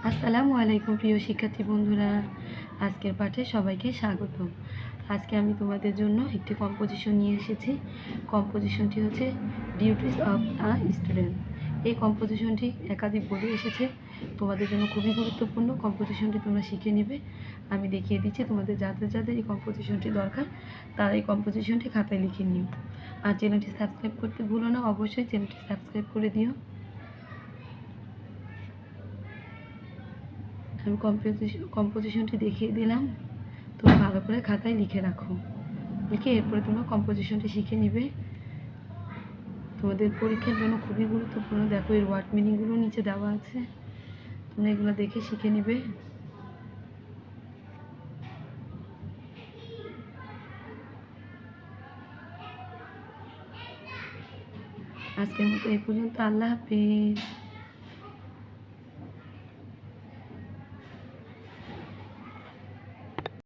আসসালামু আলাইকুম প্রিয় শিক্ষার্থী বন্ধুরা, আজকের পাঠে সবাইকে স্বাগত। আজকে আমি তোমাদের জন্য একটি কম্পোজিশন নিয়ে এসেছি। কম্পোজিশনটি হচ্ছে ডিউটিস অফ আ স্টুডেন্ট। এই কম্পোজিশনটি একাধিক বলে এসেছে, তোমাদের জন্য খুবই গুরুত্বপূর্ণ। কম্পোজিশনটি তোমরা শিখে নিবে। আমি দেখিয়ে দিচ্ছি, তোমাদের যাদের যাদের এই কম্পোজিশনটি দরকার তারা এই কম্পোজিশনটি খাতায় লিখে নিও। আর চ্যানেলটি সাবস্ক্রাইব করতে ভুলো না, অবশ্যই চ্যানেলটি সাবস্ক্রাইব করে দিও। আমি কম্পোজিশনটি দেখিয়ে দিলাম, তোমরা ভালো করে খাতায় লিখে রাখো। লিখে এরপরে তোমরা কম্পোজিশনটি শিখে নিবে। তোমাদের পরীক্ষার জন্য খুবই গুরুত্বপূর্ণ। দেখো, এর ওয়ার্ড মিনিংগুলো নিচে দেওয়া আছে, তোমরা এগুলো দেখে শিখে নিবে। আজকের মতো এই পর্যন্ত। আল্লাহ হাফেজ।